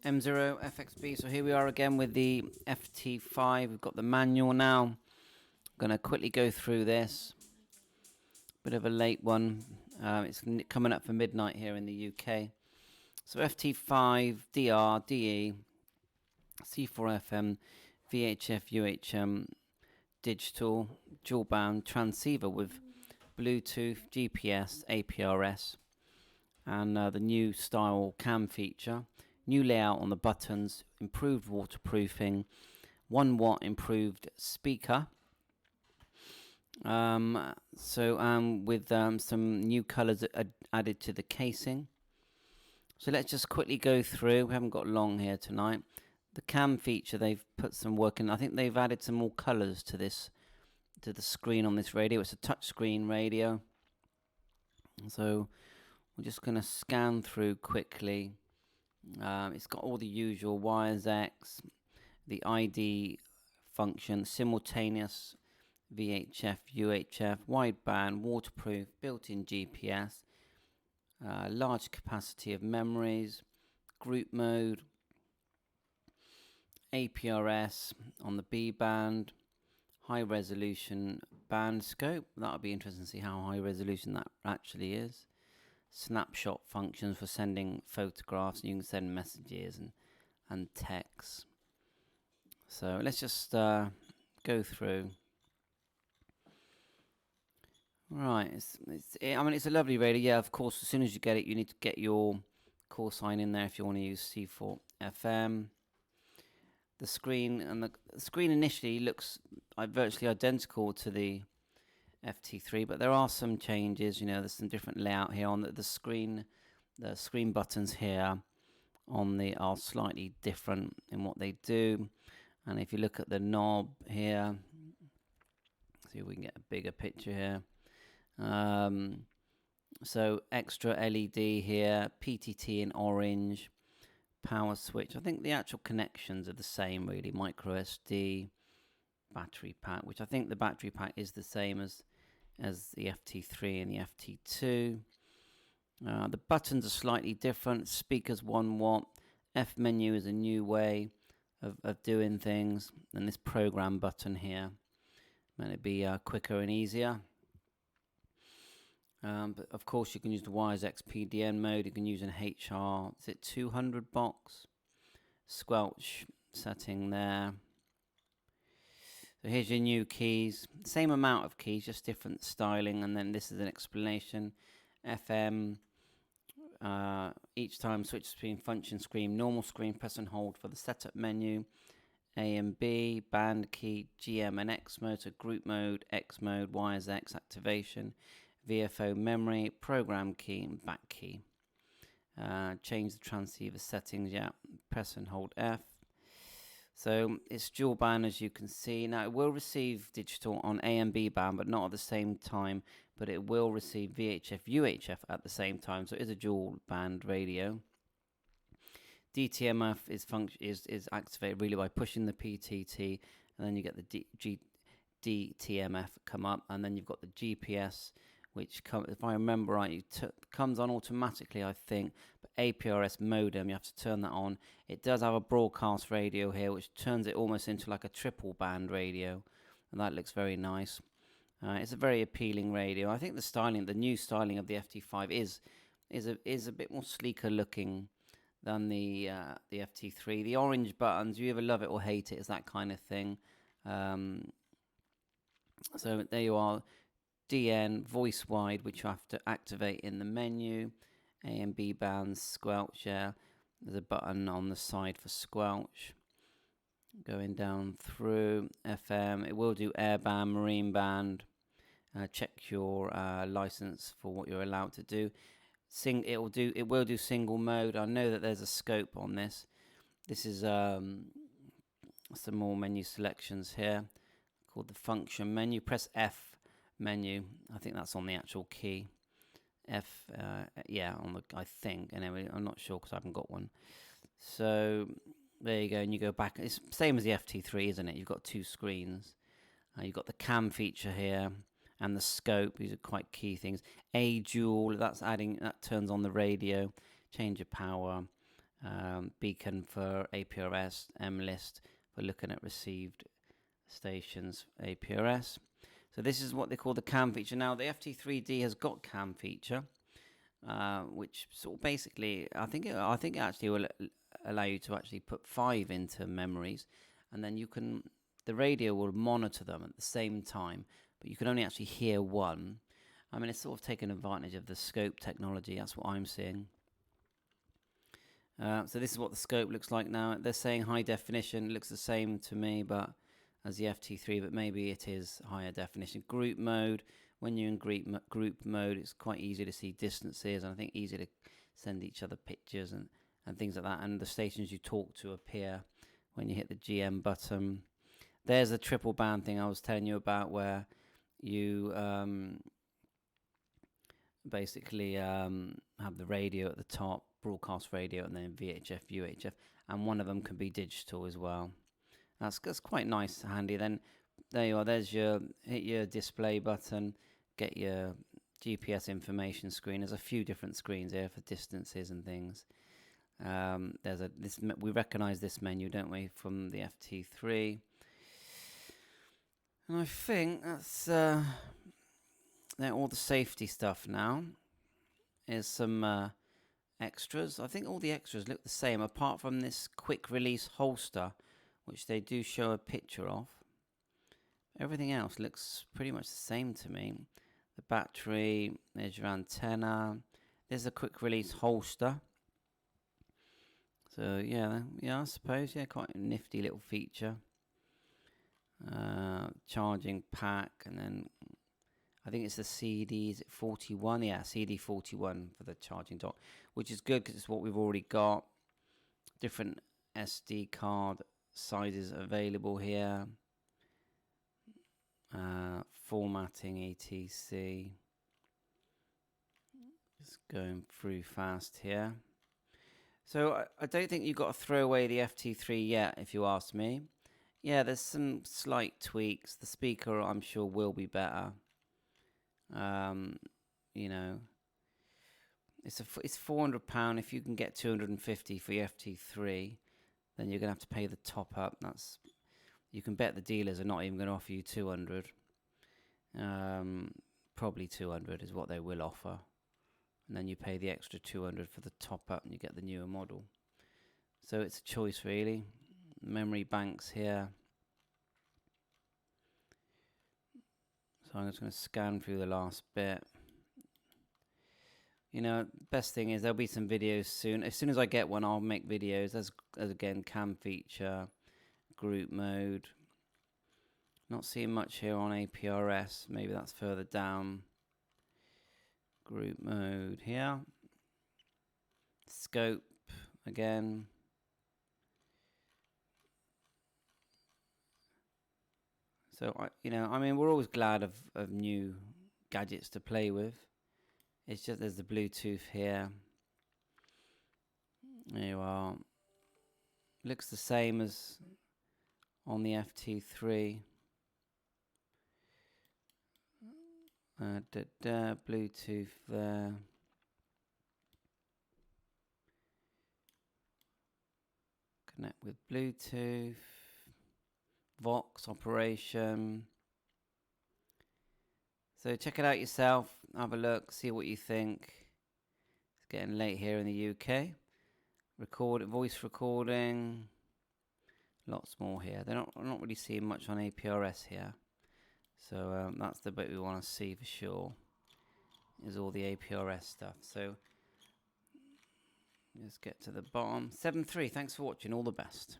M0 FXB. So here we are again with the FT5. We've got the manual now. I'm going to quickly go through this. Bit of a late one. It's coming up for midnight here in the UK. So FT5DR DE C4FM VHF UHM digital dual band transceiver with Bluetooth, GPS, APRS, and the new style cam feature. New layout on the buttons, improved waterproofing, 1 watt improved speaker. With some new colors added to the casing. So let's just quickly go through. We haven't got long here tonight. The cam feature, they've put some work in. I think they've added some more colors to this, to the screen on this radio. It's a touchscreen radio. So we're just going to scan through quickly. It's got all the usual YAESU, the ID function, simultaneous VHF, UHF, wideband, waterproof, built-in GPS, large capacity of memories, group mode, APRS on the B band, high resolution band scope. That'll be interesting to see how high resolution that actually is. Snapshot functions for sending photographs, and you can send messages and texts. So let's just go through. Right, it's a lovely radio. Yeah, of course, as soon as you get it, you need to get your call sign in there if you want to use C4FM. The screen initially looks virtually identical to the FT3, but there are some changes. You know, there's some different layout here on the screen. The screen buttons here are slightly different in what they do. And if you look at the knob here, see if we can get a bigger picture here. So extra LED here, PTT in orange, power switch. I think the actual connections are the same really. Micro SD, battery pack, which I think the battery pack is the same as the FT3 and the FT2. The buttons are slightly different. Speakers 1 watt. F menu is a new way of doing things. And this program button here, might it be quicker and easier. But of course you can use the YAESU PDN mode. You can use an HR, is it 200 box? Squelch setting there. So here's your new keys. Same amount of keys, just different styling. And then this is an explanation. FM, each time switch between function screen, normal screen, press and hold for the setup menu. A and B, band key, GM and X mode, so group mode, X mode, YAESU activation, VFO memory, program key and back key. Change the transceiver settings, yeah, press and hold F. So it's dual band, as you can see. Now it will receive digital on A and B band, but not at the same time. But it will receive VHF, UHF at the same time. So it is a dual band radio. DTMF is activated really by pushing the PTT, and then you get the DTMF come up, and then you've got the GPS, which if I remember right, comes on automatically, I think. But APRS modem, you have to turn that on. It does have a broadcast radio here, which turns it almost into like a triple band radio, and that looks very nice. It's a very appealing radio. I think the new styling of the FT5 is a bit more sleeker looking than the FT3. The orange buttons, you either love it or hate it, is that kind of thing. So there you are. DN, voice wide, which you have to activate in the menu. A and B bands, squelch, yeah. There's a button on the side for squelch. Going down through FM, it will do air band, marine band. Check your license for what you're allowed to do. It will do single mode. I know that there's a scope on this. This is some more menu selections here called the function menu. Press F menu. I think that's on the actual key. F, yeah, I think. Anyway, I'm not sure because I haven't got one. So there you go, and you go back. It's the same as the FT3, isn't it? You've got two screens. You've got the cam feature here and the scope. These are quite key things. A dual, that turns on the radio. Change of power. beacon for APRS, MList for looking at received stations APRS. So this is what they call the cam feature. Now the FT3D has got cam feature, which sort of basically I think it actually will allow you to actually put 5 into memories, and then the radio will monitor them at the same time, but you can only actually hear one. I mean, it's sort of taken advantage of the scope technology. That's what I'm seeing. So this is what the scope looks like now. They're saying high definition. It looks the same to me, but as the FT3, but maybe it is higher definition. Group mode. When you're in group mode, it's quite easy to see distances, and I think easy to send each other pictures and things like that. And the stations you talk to appear when you hit the GM button. There's the triple band thing I was telling you about, where you basically have the radio at the top, broadcast radio, and then VHF, UHF, and one of them can be digital as well. That's quite nice, handy. Then there you are. There's hit your display button, get your GPS information screen. There's a few different screens here for distances and things. We recognise this menu, don't we, from the FT3? And I think that's all the safety stuff now. Here's some extras. I think all the extras look the same, apart from this quick release holster, which they do show a picture of. Everything else looks pretty much the same to me. The battery, there's your antenna, there's a quick release holster. So yeah, I suppose, quite a nifty little feature. Charging pack, and then I think it's the CD, is it 41? Yeah, CD 41 for the charging dock, which is good because it's what we've already got. Different SD card sizes available here. Formatting etc. Just going through fast here. So I don't think you've got to throw away the FT3 yet, if you ask me. Yeah, there's some slight tweaks. The speaker, I'm sure, will be better. You know, it's £400. If you can get 250 for your FT3, then you're gonna have to pay the top up. You can bet the dealers are not even going to offer you 200. Probably 200 is what they will offer, and then you pay the extra 200 for the top up, and you get the newer model. So it's a choice, really. Memory banks here. So I'm just going to scan through the last bit. You know, best thing is there'll be some videos soon. As soon as I get one, I'll make videos. As again, cam feature, group mode. Not seeing much here on APRS. Maybe that's further down. Group mode here. Scope again. So I mean, we're always glad of new gadgets to play with. It's just there's the Bluetooth here. There you are. Looks the same as on the FT3. Bluetooth there. Connect with Bluetooth. Vox operation. So check it out yourself. Have a look. See what you think. It's getting late here in the UK. Voice recording. Lots more here. I'm not really seeing much on APRS here. So that's the bit we want to see for sure. Is all the APRS stuff. So let's get to the bottom. 7.3. Thanks for watching. All the best.